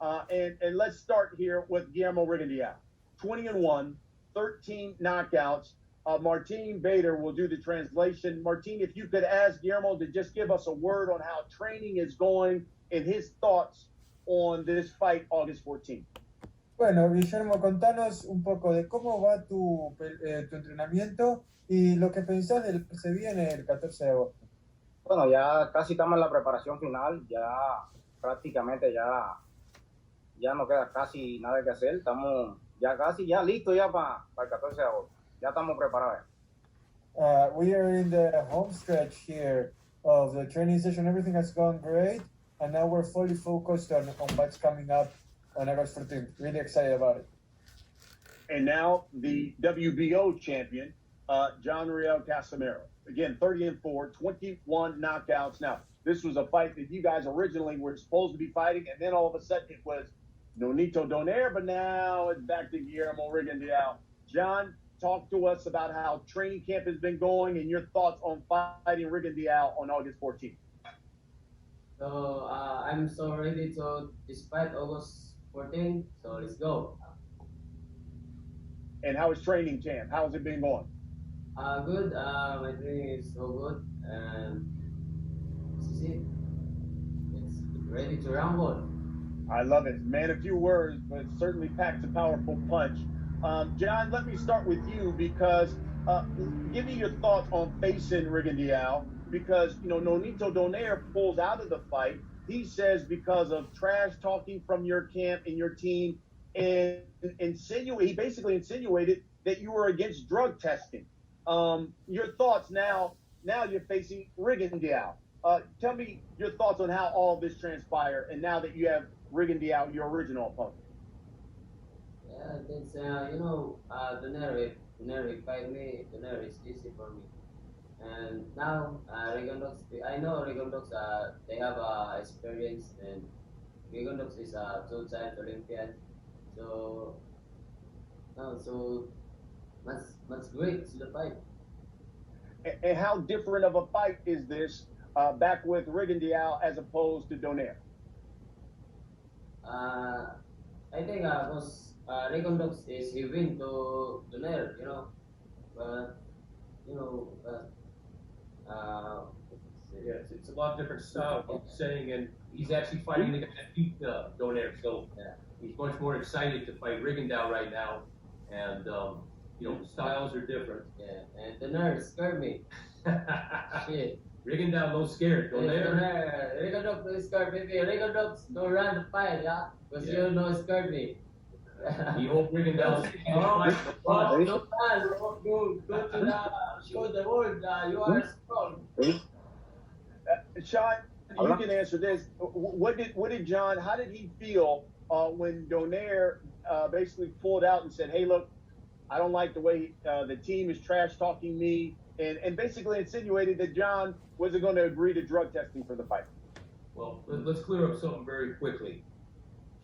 And let's start here with Guillermo Rigondeaux. 20-1, 13 knockouts. Martin Bader will do the translation. Martin, if you could ask Guillermo to just give us a word on how training is going and his thoughts on this fight August 14th. Bueno, Guillermo, contanos un poco de cómo va tu entrenamiento y lo que pensás del que se viene el 14 de agosto. Bueno, ya casi estamos en la preparación final, ya prácticamente ya no queda casi nada que hacer, estamos ya casi listos ya para el 14 de agosto, ya estamos preparados. We are in the home stretch here of the training session. Everything has gone great, and now we're fully focused on what's coming up on August 14th. Really excited about it. And now the WBO champion, John Riel Casimero. Again, 30-4, 21 knockouts. Now, this was a fight that you guys originally were supposed to be fighting, and then all of a sudden it was Nonito Donaire, but now it's back to Guillermo Rigondeaux. John, talk to us about how training camp has been going and your thoughts on fighting Rigondeaux on August 14th. So I'm so ready to this fight August 14th, so let's go. And how is training camp? How has it been going? Good. My training is so good, and this is it. It's ready to rumble. I love it. Man, a few words, but it certainly packs a powerful punch. John, let me start with you because give me your thoughts on facing Rigondeaux because, you know, Nonito Donaire pulls out of the fight. He says because of trash talking from your camp and your team, and he basically insinuated that you were against drug testing. Your thoughts now you're facing Rigondeaux. Tell me your thoughts on how all this transpired and now that you have Rigondeaux, your original opponent. Yeah, that's Donaire fight me. Donaire is easy for me. And now Rigondeaux, I know Rigondeaux. They have experience, and Rigondeaux is a two-time Olympian. So that's great to the fight. And how different of a fight is this back with Rigondeaux as opposed to Donaire? I think because Rigondeaux is he win to Donaire, you know, but you know, yeah, it's a lot different style of saying, and he's actually fighting the guy that beat Donaire, so yeah. He's much more excited to fight Rigondeaux right now, and you know, styles are different. Yeah, and Donaire scared me. Shit. Rigondeaux no scared. Donaire, Rigondeaux no scared me. Rigondeaux no run the fight, yeah, because you no scared me. He hope Rigondeaux. No man, go to the show the world. You are strong. Sean, you can answer this. What did John? How did he feel when Donaire basically pulled out and said, "Hey, look, I don't like the way the team is trash talking me," and basically insinuated that John wasn't going to agree to drug testing for the fight? Well, let's clear up something very quickly.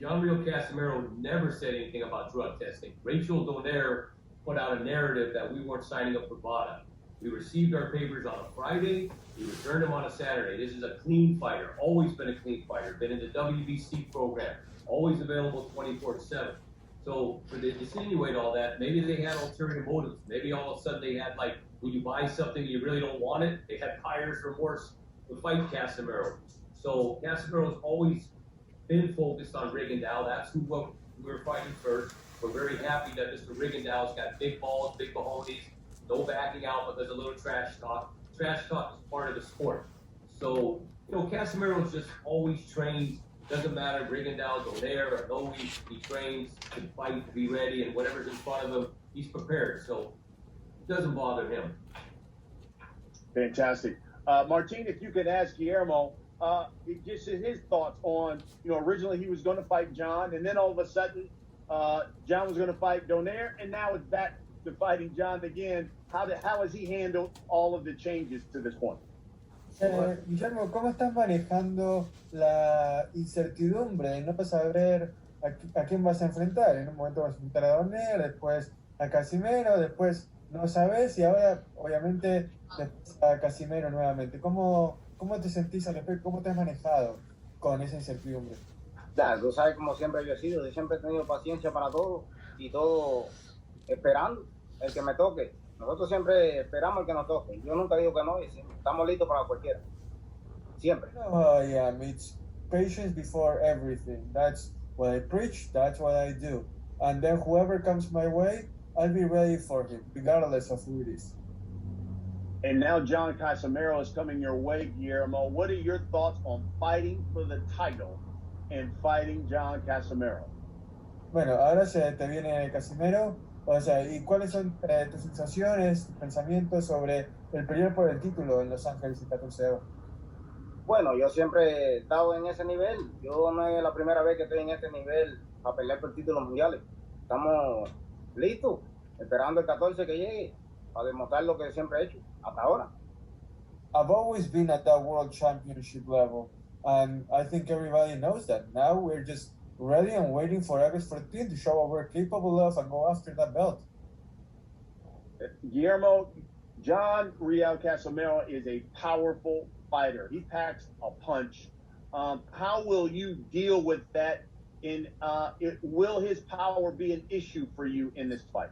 John Riel Casimero never said anything about drug testing. Rachel Donaire put out a narrative that we weren't signing up for BADA. We received our papers on a Friday. We returned them on a Saturday. This is a clean fighter, always been a clean fighter, been in the WBC program, always available 24/7. So for they insinuate all that, maybe they had ulterior motives. Maybe all of a sudden they had like, when you buy something and you really don't want it, they had buyer's remorse to fight Casimero. So Casimero's always been focused on Rigondeaux. That's who we were fighting first. We're very happy that Mr. Rigondeaux's got big balls, big cojones, no backing out, but there's a little trash talk. Trash talk is part of the sport. So, you know, Casimero's just always trained. Doesn't matter, Rigondeaux, Donaire, or no, he trains to fight, to be ready, and whatever's in front of him, he's prepared. So it doesn't bother him. Fantastic. Martin, if you could ask Guillermo, just his thoughts on, you know, originally he was going to fight John, and then all of a sudden, John was going to fight Donaire, and now it's back to fighting John again. How has he handled all of the changes to this point? Guillermo, ¿cómo estás manejando la incertidumbre de no saber a quién vas a enfrentar? En un momento vas a enfrentar a Donaire, después a Casimero, después no sabes y ahora obviamente después a Casimero nuevamente. ¿Cómo te sentís al respecto? ¿Cómo te has manejado con esa incertidumbre? Ya, tú sabes como siempre yo he sido, yo siempre he tenido paciencia para todo y todo esperando el que me toque. Nosotros siempre esperamos el que nos toque. Yo nunca digo que no y estamos listos para cualquiera. Siempre. Oh, yeah, it's patience before everything. That's what I preach, that's what I do. And then whoever comes my way, I'll be ready for him, regardless of who it is. And now John Casimero is coming your way, Guillermo. What are your thoughts on fighting for the title and fighting John Casimero? Bueno, ahora se te viene Casimero. O sea, ¿y cuáles son tus sensaciones, tus pensamientos sobre el pelear por el título en Los Ángeles el 14 de agosto? Bueno, yo siempre he estado en ese nivel. Yo no es la primera vez que estoy en este nivel a pelear por títulos mundiales. Estamos listos, esperando el 14 que llegue para demostrar lo que siempre he hecho hasta ahora. I've always been at that world championship level, and I think everybody knows that. Now we're just ready and waiting for August 14 to show what we're capable of and go after that belt. Guillermo, John Riel Casimero is a powerful fighter. He packs a punch. How will you deal with that? Will his power be an issue for you in this fight?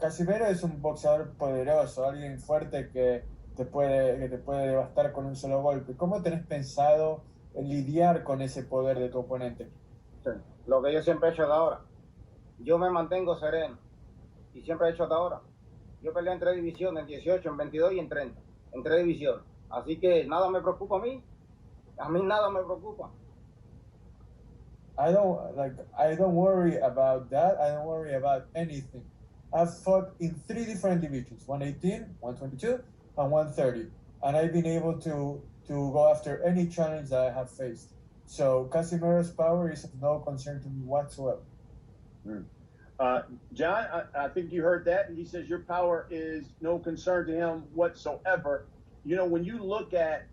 Casimero es un boxeador poderoso, alguien fuerte que te puede devastar con un solo golpe. ¿Cómo tenés pensado lidiar con ese poder de tu oponente? Sí. Lo que yo siempre he hecho hasta ahora. Yo me mantengo sereno y siempre he hecho hasta ahora. Yo peleé en 3 divisiones, en 18, en 22 y en 30, en 3 divisiones. Así que nada me preocupa a mí nada me preocupa. I don't worry about that. I don't worry about anything. I've fought in 3 different divisions, 118, 122, and 130. And I've been able to go after any challenge that I have faced. So Casimero's power is of no concern to me whatsoever. John, I think you heard that. He says your power is no concern to him whatsoever. You know, when you look at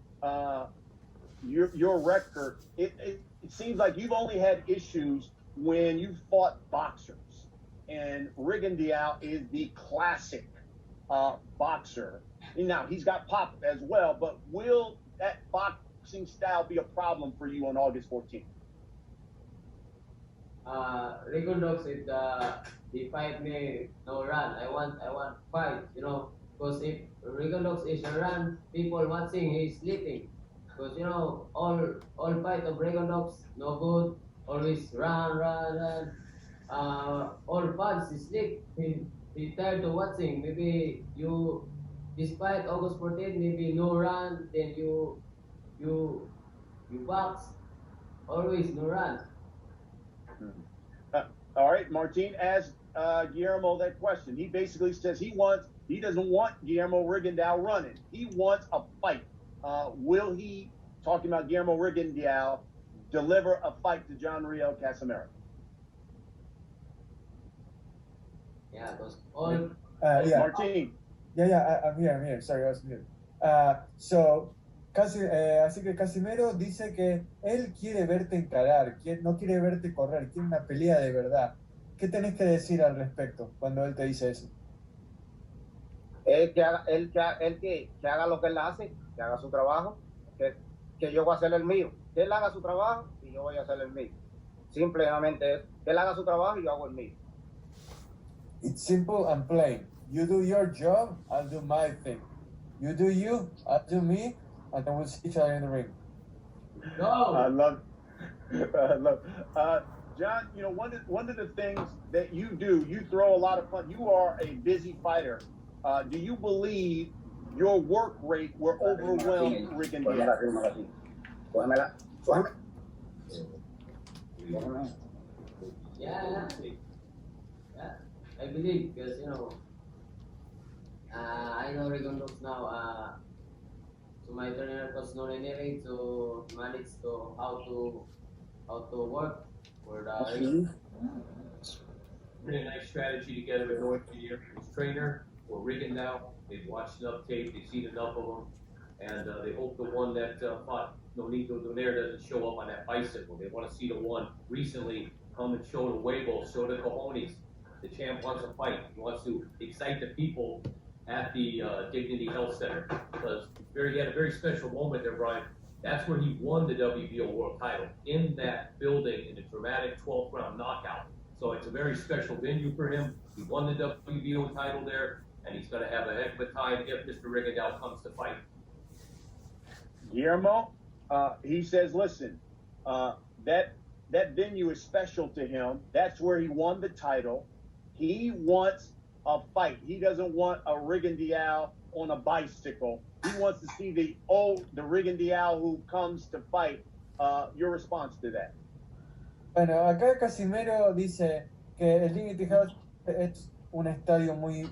your record, it seems like you've only had issues when you fought boxers. And Rigondeaux is the classic boxer. And now, he's got pop as well, but will that boxing style be a problem for you on August 14th? Rigondeaux is the fight me no run. I want fight, you know, because if Rigondeaux is a run, people watching he's sleeping. Because you know all fight of Rigondeaux no good, always run. All fans is sleep. He tired of watching. Maybe you, despite August 14, maybe no run, then you box, always no run. All right, Martin asked Guillermo that question. He basically says he doesn't want Guillermo Rigondeaux running. He wants a fight. Will he, talking about Guillermo Rigondeaux, deliver a fight to John Riel Casimero? Yeah, because all. Martin. I'm here. Sorry, I was mute. Así que Casimero dice que él quiere verte encarar, no quiere verte correr, quiere una pelea de verdad. ¿Qué tenés que decir al respecto cuando él te dice eso? Que haga lo que él hace, que haga su trabajo, que yo voy a hacer el mío. Que él haga su trabajo y yo voy a hacer el mío. Simplemente es que él haga su trabajo y yo hago el mío. It's simple and plain. You do your job, I'll do my thing. You do you, I'll do me, and then we'll see each other in the ring. No. I love. John, you know, one of the things that you do, you throw a lot of fun. You are a busy fighter. Do you believe your work rate will overwhelm Rigondeaux? Yeah. I believe because you know, I know Rigondeaux now. So my trainer was Noreneri to manage to how to work for the. Pretty nice strategy together with North Guillermo, his trainer, or Rigondeaux. They've watched enough tape, they've seen enough of them, and they hope the one that fought Nonito Donaire doesn't show up on that bicycle. They want to see the one recently come and show the huevos, show the cojones. The champ wants to fight. He wants to excite the people at the Dignity Health Center because he had a very special moment there, Brian. That's where he won the WBO world title, in that building in a dramatic 12th round knockout. So it's a very special venue for him. He won the WBO title there, and he's going to have a heck of a time if Mr. Rigondeaux comes to fight. Guillermo, he says, listen, that venue is special to him. That's where he won the title. He wants a fight. He doesn't want a Rigondeaux on a bicycle. He wants to see the Rigondeaux who comes to fight. Your response to that? Bueno, acá Casimero dice que el Dignity House es un estadio muy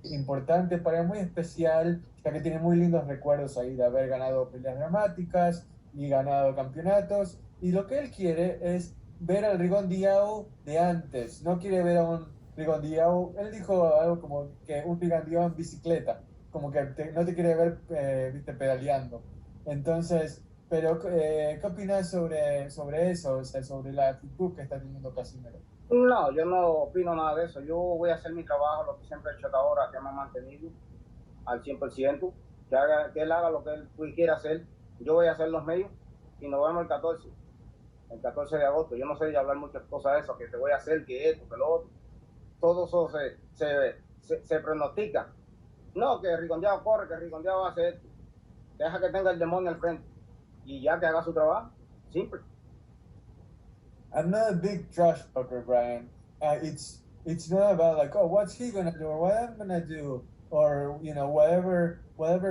importante para él, muy especial, ya que tiene muy lindos recuerdos ahí de haber ganado peleas dramáticas y ganado campeonatos. Y lo que él quiere es ver al Rigondeaux de antes. No quiere ver a un Rigondeaux. Él dijo algo como que un Rigondeaux en bicicleta, como que no te quiere ver viste, pedaleando. Entonces, pero ¿qué opinas sobre eso? O sea, sobre la actitud que está teniendo Casimero. No, yo no opino nada de eso. Yo voy a hacer mi trabajo, lo que siempre he hecho hasta ahora, que me ha mantenido al 100%. Que él haga lo que él quiera hacer. Yo voy a hacer los medios y nos vemos el 14 de agosto. Yo no sé de hablar muchas cosas de eso, que te voy a hacer, que esto, que lo otro. Todo eso se pronostica. No, que Rigondeaux corre, que Rigondeaux va a hacer esto. Deja que tenga el demonio al frente y ya que haga su trabajo. Simple. I'm not a big trash talker, Brian. It's not about like, oh, what's he gonna do or what I'm gonna do, or you know, whatever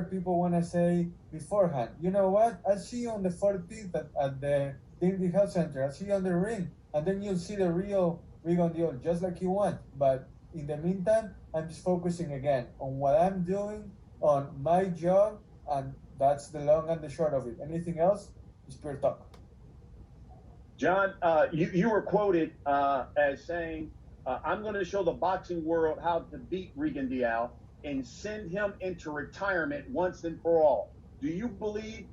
people want to say beforehand. You know what? I'll see you on the 14th at the Dignity Health Center. I'll see you on the ring, and then you'll see the real Rigondeaux, just like you want. But in the meantime, I'm just focusing again on what I'm doing, on my job, and that's the long and the short of it. Anything else is pure talk. John, you were quoted as saying, I'm going to show the boxing world how to beat Rigondeaux and send him into retirement once and for all. Do you believe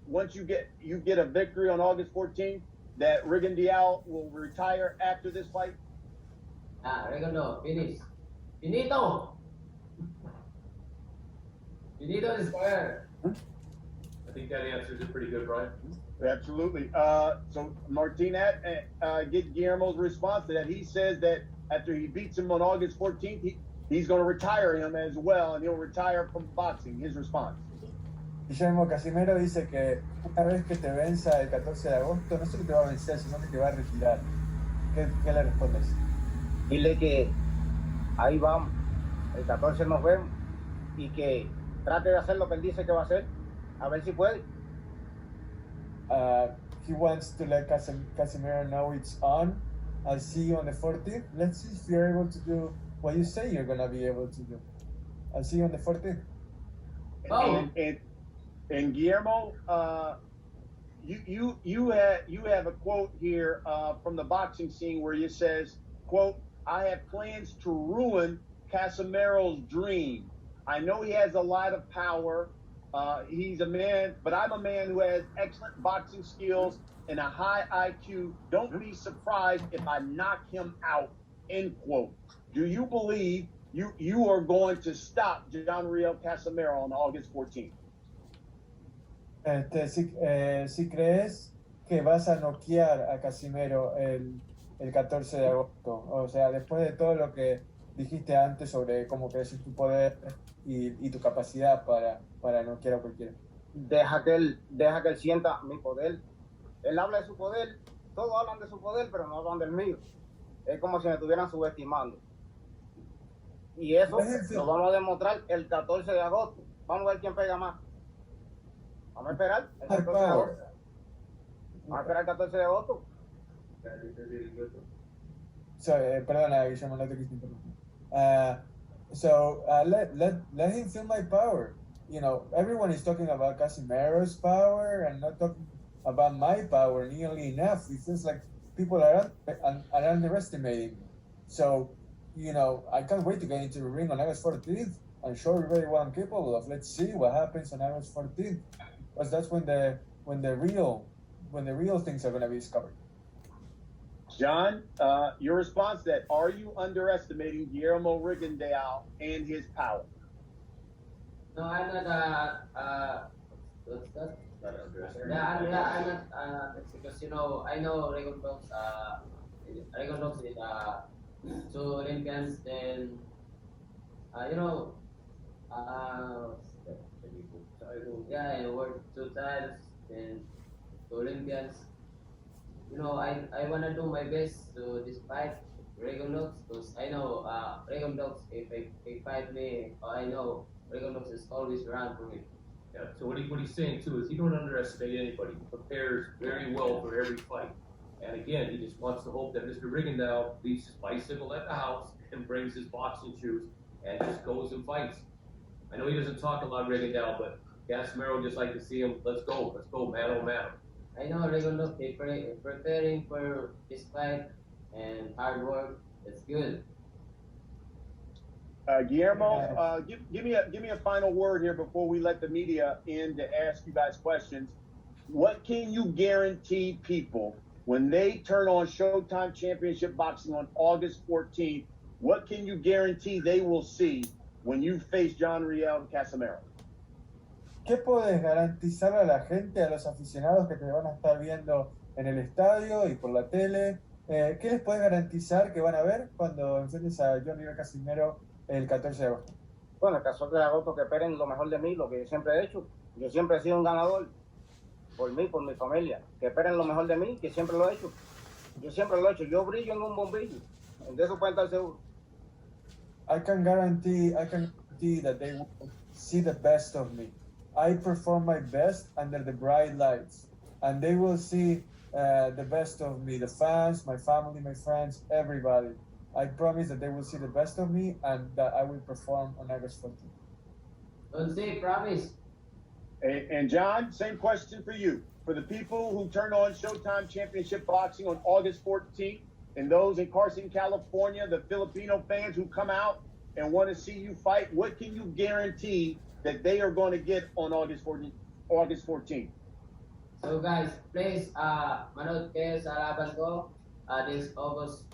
once you get a victory on August 14th that Rigondeaux will retire after this fight? Rigondeaux, finish. Finito! Finito is square. I think that answers it pretty good, Brian. Absolutely. So Martinez, get Guillermo's response to that. He says that after he beats him on August 14th, he's going to retire him as well, and he'll retire from boxing. His response. Guillermo Casimero dice que una vez que te venza el 14 de agosto, no solo te va a vencer, sino que te va a retirar. ¿Qué le respondes? Dile que ahí vamos, el 14 nos vemos y que trate de hacer lo que él dice que va a hacer, a ver si puede. He wants to let Casimero know it's on. I'll see you on the 14th. Let's see if you're able to do what you say you're going to be able to do. I'll see you on the 14th. Oh. And Guillermo, you have a quote here from the boxing scene where it says, quote, I have plans to ruin Casimero's dream. I know he has a lot of power. He's a man, but I'm a man who has excellent boxing skills and a high IQ. Don't be surprised if I knock him out, end quote. Do you believe you are going to stop Riel Casimero on August 14th? Si crees que vas a noquear a Casimero el 14 de agosto, o sea, después de todo lo que dijiste antes sobre cómo creces tu poder y tu capacidad para noquear a cualquiera. Deja que él sienta mi poder. Él habla de su poder, todos hablan de su poder, pero no hablan del mío. Es como si me estuvieran subestimando. Y eso lo vamos a demostrar el 14 de agosto. Vamos a ver quién pega más. Vamos a esperar el 14 de agosto. Vamos a esperar el 14 de agosto. Perdona, Guillermo, no te quise interrumpir. Let him feel my power. You know, everyone is talking about Casimero's power and not talking about my power nearly enough. It feels like people are underestimating me. So, you know, I can't wait to get into the ring on August 14th and show everybody what I'm capable of. Let's see what happens on August 14th, because that's when the real things are going to be discovered. John, your response to that, are you underestimating Guillermo Rigondeaux and his power? No, I'm not What's that? Gotta address it. I'm not, because, I know Rigondeaux, Rigondeaux is, two Olympians, then, you know, yeah, I worked 2 times, then two Olympians. I wanna do my best to this fight, Rigondeaux, because I know, Rigondeaux, if he fight me, I know Rigondeaux is always around for me. Yeah, so what he's saying too is he don't underestimate anybody. He prepares very well for every fight. And again, he just wants to hope that Mr. Rigondeaux leaves his bicycle at the house and brings his boxing shoes and just goes and fights. I know he doesn't talk a lot, Rigondeaux, but Casimero just like to see him. Let's go, man, oh man. I know Rigondeaux preparing for this fight and hard work. It's good. Guillermo, give me a final word here before we let the media in to ask you guys questions. What can you guarantee people when they turn on Showtime Championship Boxing on August 14th? What can you guarantee they will see when you face John Riel Casimero? ¿Qué puedes garantizar a la gente, a los aficionados que te van a estar viendo en el estadio y por la tele? ¿Qué les puedes garantizar que van a ver cuando enfrentes a John Riel Casimero el 14 de agosto? Bueno, el 14 de agosto que esperen lo mejor de mí, lo que yo siempre he hecho. Yo siempre he sido un ganador, por mí, por mi familia. Que esperen lo mejor de mí, que siempre lo he hecho. Yo siempre lo he hecho. Yo brillo en un bombillo. De eso pueden estar seguros. I can guarantee that they will see the best of me. I perform my best under the bright lights, and they will see the best of me, the fans, my family, my friends, everybody. I promise that they will see the best of me and that I will perform on August 14th. Don't say promise. And John, same question for you. For the people who turn on Showtime Championship Boxing on August 14th, and those in Carson, California, the Filipino fans who come out and want to see you fight, what can you guarantee that they are going to get on August 14th? So guys, please manood kayo sa laban ko this August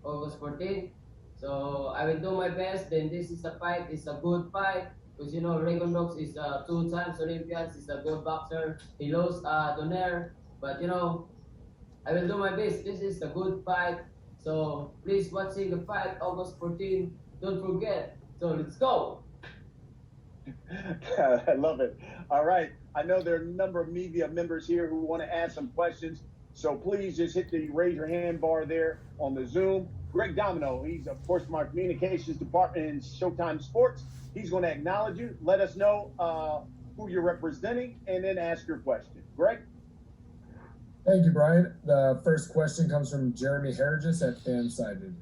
14th. So I will do my best. Then this is a fight. It's a good fight because Rigondeaux is 2 times Olympian. He's a good boxer. He lost Donaire, but I will do my best. This is a good fight. So please watching the fight August 14th. Don't forget. So let's go. I love it. All right. I know there are a number of media members here who want to ask some questions. So please just hit the raise your hand bar there on the Zoom. Greg Domino, he's of course my communications department in Showtime Sports. He's going to acknowledge you, let us know who you're representing, and then ask your question. Greg? Thank you, Brian. The first question comes from Jeremy Hergis at Fansided.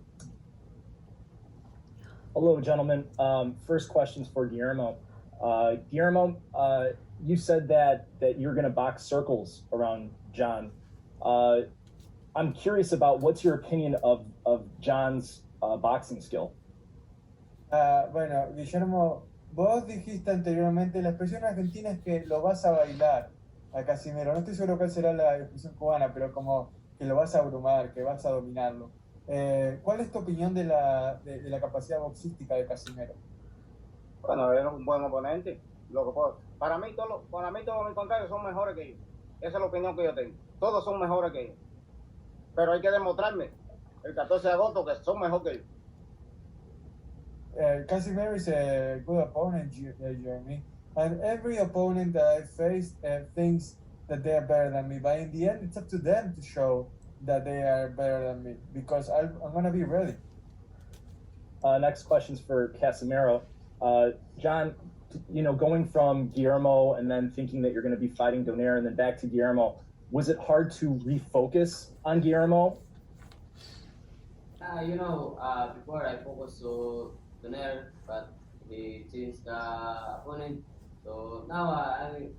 Hello, gentlemen. First question's for Guillermo. Guillermo, you said that you're going to box circles around John. I'm curious about what's your opinion of John's boxing skill. Bueno, Guillermo, vos dijiste anteriormente, la expresión argentina es que lo vas a bailar a Casimero. No estoy seguro cuál será la expresión cubana, pero como que lo vas a abrumar, que vas a dominarlo. ¿Cuál es tu opinión de la capacidad boxística de Casimero? Bueno, es un buen oponente. Para mí todos mis contrarios son mejores que yo. Esa es la opinión que yo tengo. Todos son mejores que yo. Pero hay que demostrarme el 14 de agosto que son mejor que yo. Casimer is a good opponent, Jeremy. And every opponent that I faced thinks that they are better than me. But in the end, it's up to them to show that they are better than me because I'm going to be ready. Next question's for Casimero. John, going from Guillermo and then thinking that you're going to be fighting Donaire and then back to Guillermo, was it hard to refocus on Guillermo? Before I focused to Donaire, but he changed the opponent. So now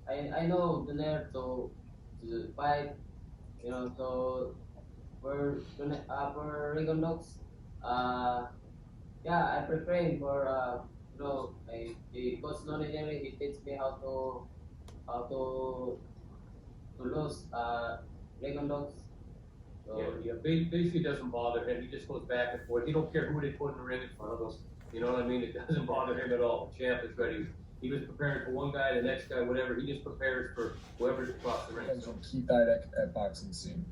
I know Donaire to fight. So for Rigondeaux, I'm preparing for the coach Noninieri. He teach me how to lose Rigondeaux. So, basically doesn't bother him. He just goes back and forth. He don't care who they put in the ring in front of us. You know what I mean? It doesn't bother him at all. The champ is ready. He was preparing for one guy, the next guy, whatever. He just prepares for whoever's across the ring. From Keith Idek at Boxing Scene.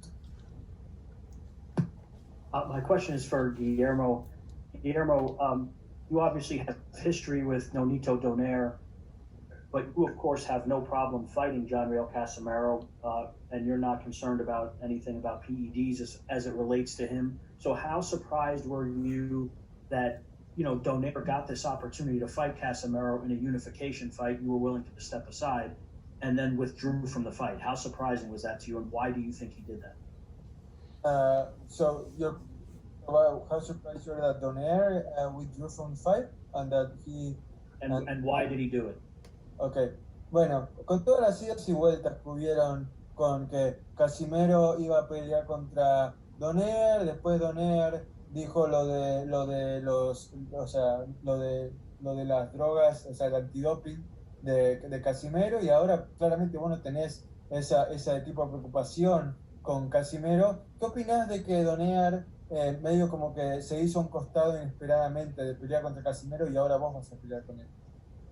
My question is for Guillermo. Guillermo, you obviously have history with Nonito Donaire, but you, of course, have no problem fighting John Riel Casimero, and you're not concerned about anything about PEDs as it relates to him. So how surprised were you that, Donaire got this opportunity to fight Casimero in a unification fight? You were willing to step aside and then withdrew from the fight. How surprising was that to you, and why do you think he did that? So how surprised you are that Donaire withdrew from the fight and that he... And why did he do it? Ok, bueno, con todas las idas y vueltas que hubieron con que Casimero iba a pelear contra Donaire, después Donaire dijo lo de las drogas, o sea, el antidoping de Casimero, y ahora claramente vos no tenés ese tipo de preocupación con Casimero. ¿Qué opinás de que Donaire medio como que se hizo un costado inesperadamente de pelear contra Casimero y ahora vos vas a pelear con él?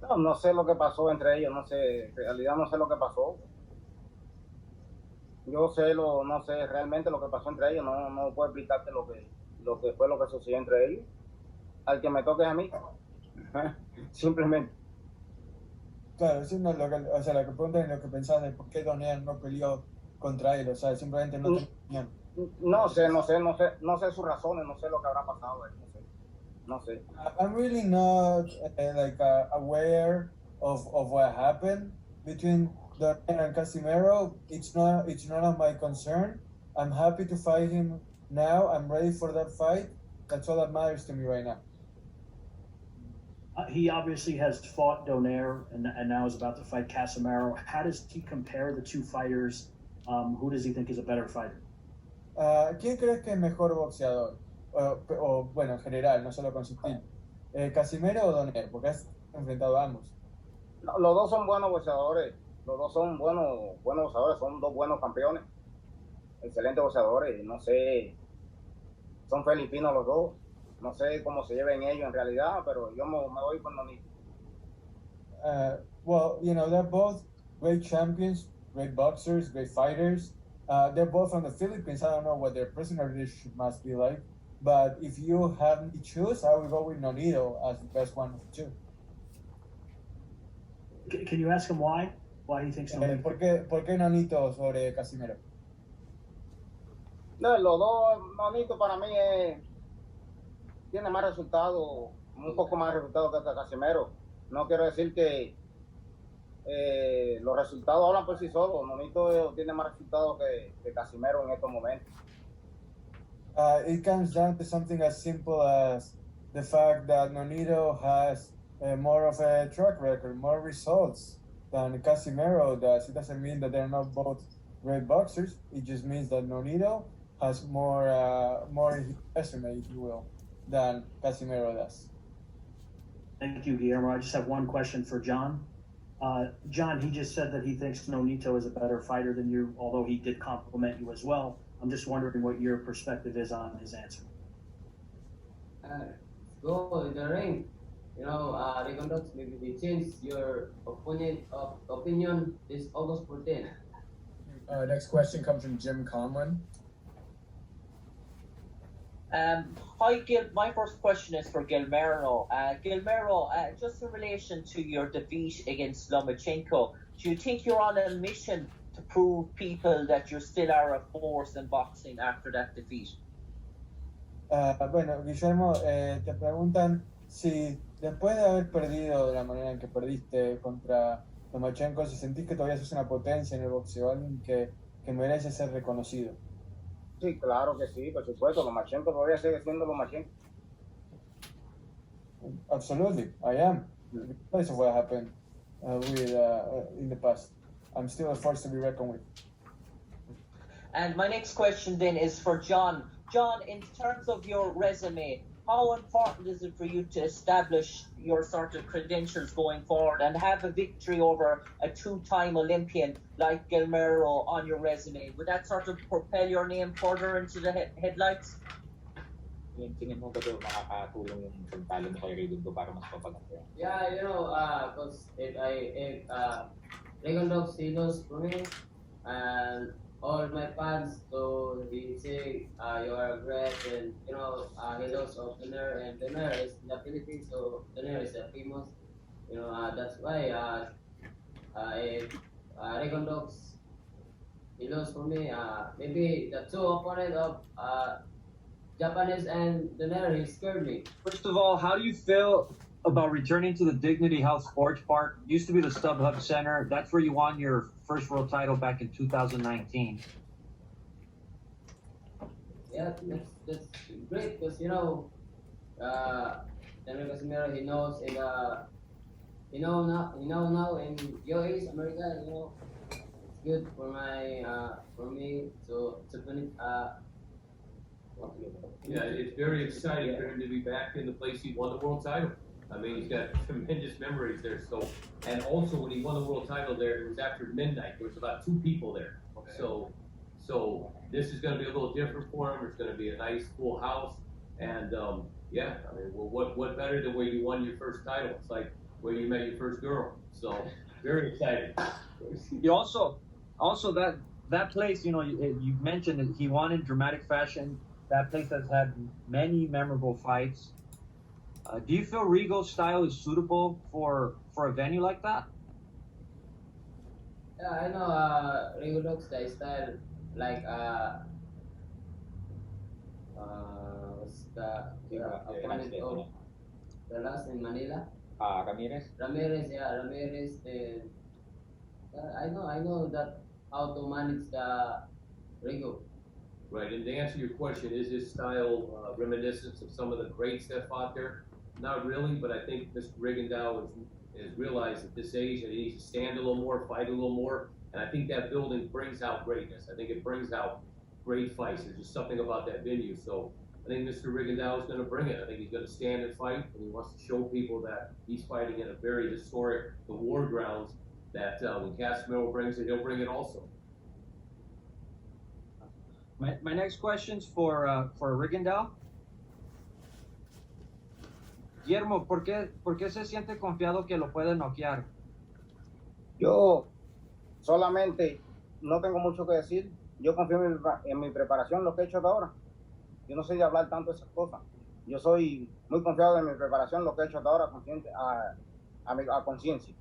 No sé lo que pasó entre ellos, no sé, en realidad no sé lo que pasó. No sé realmente lo que pasó entre ellos, no puedo explicarte lo que fue lo que sucedió entre ellos. Al que me toque es a mí, simplemente. Claro, eso no es la que preguntan es lo que pensaban de por qué Donaire no peleó contra él, o sea, simplemente no tenía opinión. No sé sus razones, no sé lo que habrá pasado, no sé. I'm really not aware of what happened between Donaire and Casimero. It's none of my concern. I'm happy to fight him now. I'm ready for that fight. That's all that matters to me right now. He obviously has fought Donaire and now is about to fight Casimero. How does he compare the two fighters? Who does he think is a better fighter? ¿Quién crees que es mejor boxeador? Bueno, en general, no solo con su estilo. ¿Casimero o Donaire? Porque has enfrentado a ambos. No, los dos son buenos boxeadores. Los dos son buenos boxeadores. Son dos buenos campeones. Excelentes boxeadores. No sé. Son filipinos los dos. No sé cómo se lleven ellos en realidad, pero yo me voy con Nonito. Well, they're both great champions, great boxers, great fighters. They're both from the Philippines. I don't know what their personal relationship must be like. But if you have me choose, I will go with Nonito as the best one of the two. Can you ask him why? Why he thinks Nonito? ¿Por qué Nonito sobre Casimero? No, los dos, Nonito para mí tiene más resultados, un poco más resultados que Casimero. No quiero decir que los resultados hablan por sí solos. Nonito tiene más resultados que Casimero en estos momentos. It comes down to something as simple as the fact that Nonito has more of a track record, more results than Casimero does. It doesn't mean that they're not both great boxers. It just means that Nonito has more in his resume, if you will, than Casimero does. Thank you, Guillermo. I just have one question for John. John, he just said that he thinks Nonito is a better fighter than you, although he did compliment you as well. I'm just wondering what your perspective is on his answer. Go in the ring. Rigondeaux, maybe we change your opinion this August 14th. Next question comes from Jim Conlon. Hi, Gil. My first question is for Guillermo. Guillermo, just in relation to your defeat against Lomachenko, do you think you're on a mission to prove people that you still are a force in boxing after that defeat? Bueno, Guillermo, te preguntan si después de haber perdido de la manera en que perdiste contra Lomachenko, si sentís que todavía sos una potencia en el boxeo, alguien que merece ser reconocido. Sí, claro que sí, por supuesto. Lomachenko todavía sigue siendo Lomachenko. Absolutely, I am. Because of what happened in the past. I'm still a force to be reckoned with. And my next question then is for John. John, in terms of your resume, how important is it for you to establish your sort of credentials going forward and have a victory over a two-time Olympian like Guillermo on your resume? Would that sort of propel your name further into the headlights? tingin mo ba doon makakatulong yung pagtalo mo kay Rigondeaux para mas mapaganda? Yeah, cause if Rigondeaux he knows for me, and all my fans, so he say you are great, and he knows of Casimer, and Casimer is in the Philippines, so Casimer is famous. That's why if Rigondeaux he knows for me, maybe the two opponent of Japanese and Casimer he scared me. First of all, how do you feel about returning to the Dignity Health Sports Park? Used to be the StubHub Center. That's where you won your first world title back in 2019. Yeah, that's great because Riel Casimero he knows now in US America, it's good for me to finish Yeah, it's very exciting for him to be back in the place he won the world title. I mean, he's got tremendous memories there. So, and also when he won the world title there, it was after midnight. There was about 2 people there. Okay. So this is going to be a little different for him. There's going to be a nice full house, and yeah, I mean, well, what better than where you won your first title? It's like where you met your first girl. So very exciting. You also that place, you mentioned that he won in dramatic fashion. That place has had many memorable fights. Do you feel Rigo's style is suitable for a venue like that? Yeah, I know Rigondeaux style like what's the opponent of the last in Manila? Ramirez? Ramirez. I know that how to manage the Rigo. Right, and to answer your question, is his style reminiscent of some of the greats that fought there? Not really, but I think Mr. Rigondeaux has realized at this age that he needs to stand a little more, fight a little more, and I think that building brings out greatness. I think it brings out great fights. There's just something about that venue. So I think Mr. Rigondeaux is going to bring it. I think he's going to stand and fight, and he wants to show people that he's fighting in a very historic, the war grounds, that when Casimero brings it, he'll bring it also. My next question's for Rigondeaux. Guillermo, ¿por qué se siente confiado que lo puede noquear? Yo solamente no tengo mucho que decir. Yo confío en mi preparación, lo que he hecho hasta ahora. Yo no soy de hablar tanto de esas cosas. Yo soy muy confiado en mi preparación, lo que he hecho hasta ahora, a conciencia.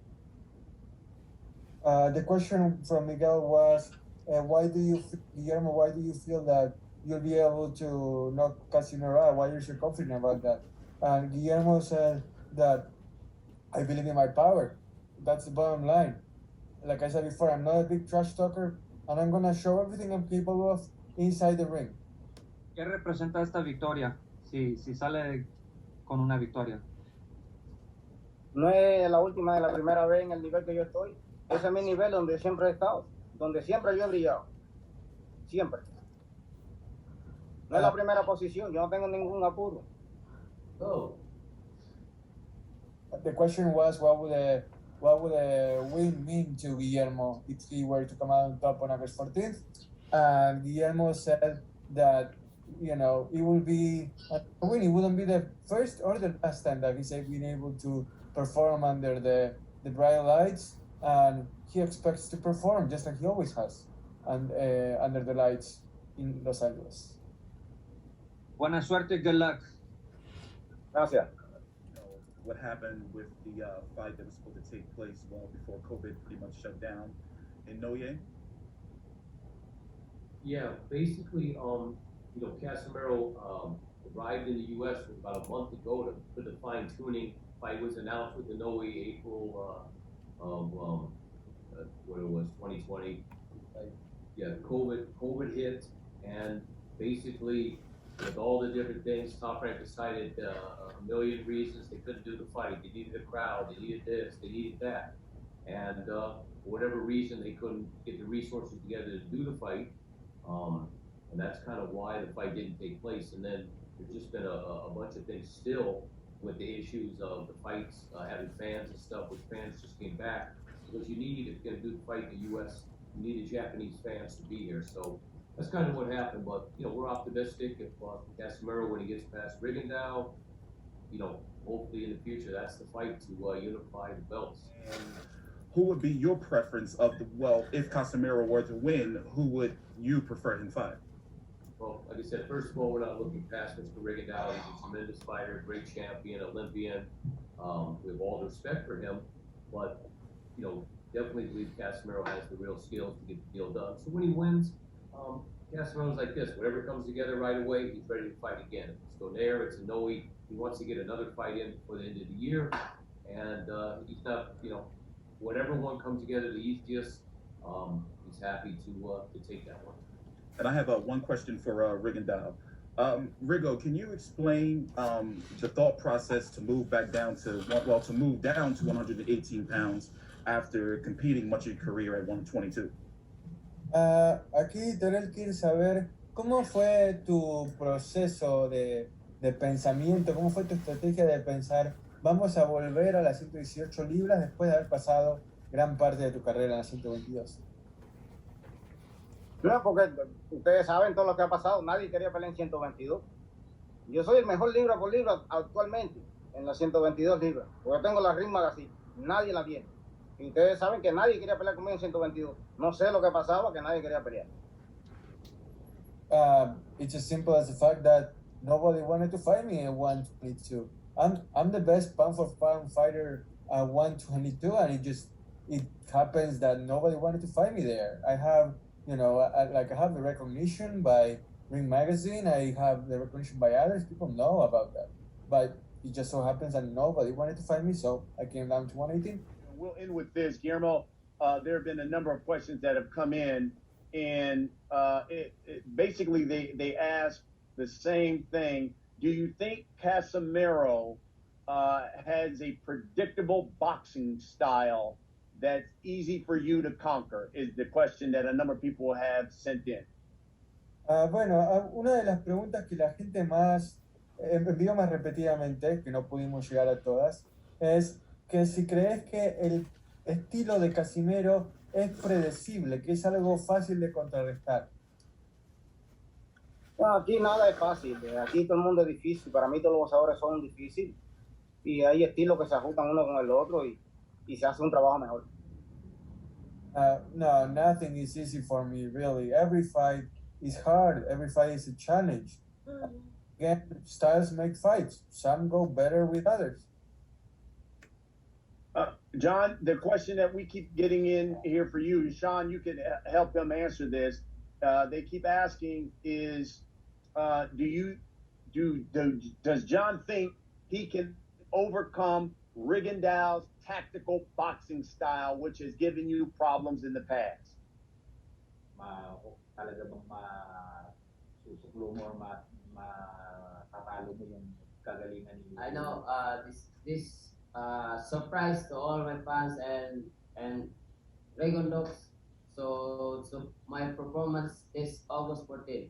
The question from Miguel was, Guillermo, why do you feel that you'll be able to knock Casimer out? Why are you so confident about that? And Guillermo said that I believe in my power. That's the bottom line. Like I said before, I'm not a big trash talker, and I'm going to show everything I'm capable of inside the ring. ¿Qué representa esta victoria? Si sale con una victoria. No es la última, es la primera vez en el nivel que yo estoy. Ese es mi nivel donde siempre he estado, donde siempre yo he brillado. Siempre. No es la primera posición, yo no tengo ningún apuro. Oh. The question was, what would a win mean to Guillermo if he were to come out on top on August 14th? And Guillermo said that, it will be a win. It wouldn't be the first or the last time that he's been able to perform under the bright lights, and he expects to perform just like he always has, and under the lights in Los Angeles. Buena suerte, good luck. Gracias. What happened with the fight that was supposed to take place well before COVID pretty much shut down in Noye? Yeah, basically, Casimero arrived in the U.S. about a month ago for the fine tuning. Fight was announced with the Noe April of what it was 2020. Yeah, COVID hit, and basically with all the different things, Top Rank decided a million reasons they couldn't do the fight. They needed a crowd, they needed this, they needed that, and for whatever reason they couldn't get the resources together to do the fight. And that's kind of why the fight didn't take place. And then there's just been a bunch of things still with the issues of the fights, having fans and stuff, which fans just came back. Because you need, if you're going to do the fight in the U.S., you need the Japanese fans to be here. So that's kind of what happened. But we're optimistic if Casimero, when he gets past Rigondeaux, hopefully in the future that's the fight to unify the belts. And who would be your preference if Casimero were to win, who would you prefer him fight? Well, like I said, first of all, we're not looking past Mr. Rigondeaux. He's a tremendous fighter, great champion, Olympian. We have all the respect for him, but definitely believe Casimero has the real skills to get the deal done. So when he wins, Casimero's like this: whatever comes together right away, he's ready to fight again. It's Donaire, it's Inoue. He wants to get another fight in before the end of the year, and he's not, whatever one comes together the easiest, he's happy to take that one. And I have one question for Rigondeaux. Rigo, can you explain the thought process to move down to 118 pounds after competing much of your career at 122? Aquí Terrell quiere saber cómo fue tu proceso de pensamiento, cómo fue tu estrategia de pensar, vamos a volver a las 118 libras después de haber pasado gran parte de tu carrera en las 122. No, porque ustedes saben todo lo que ha pasado, nadie quería pelear en 122. Yo soy el mejor libra por libra actualmente en las 122 libras, porque tengo la ring así, nadie la tiene. Y ustedes saben que nadie quería pelear conmigo en 122. No sé lo que pasaba, que nadie quería pelear. It's as simple as the fact that nobody wanted to fight me at 122. I'm the best pound for pound fighter at 122, and it happens that nobody wanted to fight me there. I have I have the recognition by Ring Magazine. I have the recognition by others. People know about that, but it just so happens that nobody wanted to fight me, so I came down to 118. We'll end with this, Guillermo. There have been a number of questions that have come in, and basically they ask the same thing. Do you think Casimero has a predictable boxing style that's easy for you to conquer? Is the question that a number of people have sent in. Bueno, una de las preguntas que la gente envió más repetidamente, que no pudimos llegar a todas, es que si crees que el estilo de Casimero es predecible, que es algo fácil de contrarrestar. Bueno, aquí nada es fácil, aquí todo el mundo es difícil, para mí todos los boxeadores son difíciles y hay estilos que se ajustan uno con el otro y se hace un trabajo mejor. No, nothing is easy for me, really. Every fight is hard. Every fight is a challenge. Again, styles make fights. Some go better with others. John, the question that we keep getting in here for you, Sean, you can help them answer this. They keep asking is, does John think he can overcome Rigondeaux's tactical boxing style, which has given you problems in the past? I know this surprise to all my fans and Rigondeaux. So my performance is August 14th.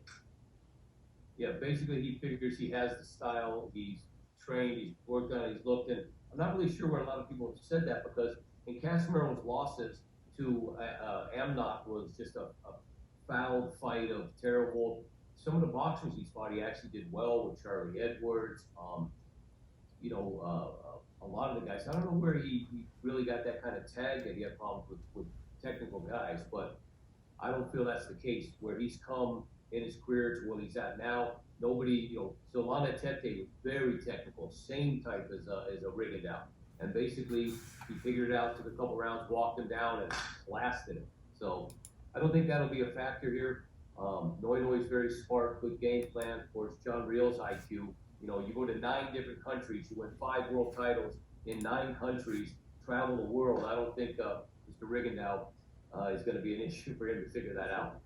Yeah, basically he figures he has the style, he's trained, he's worked on it, he's looked at. I'm not really sure where a lot of people have said that, because in Casimero's losses to Amnok was just a foul fight of terrible. Some of the boxers he's fought, he actually did well with Charlie Edwards. A lot of the guys, I don't know where he really got that kind of tag that he had problems with technical guys, but I don't feel that's the case. Where he's come in his career to where he's at now, nobody, Solana Tete was very technical, same type as a Rigondeaux. And basically, he figured it out, took a couple rounds, walked him down, and blasted him. So I don't think that'll be a factor here. Noino is very smart, good game plan. Of course, John Riel's IQ. You go to 9 different countries, you win 5 world titles in 9 countries, travel the world. I don't think Mr. Rigondeaux is going to be an issue for him to figure that out.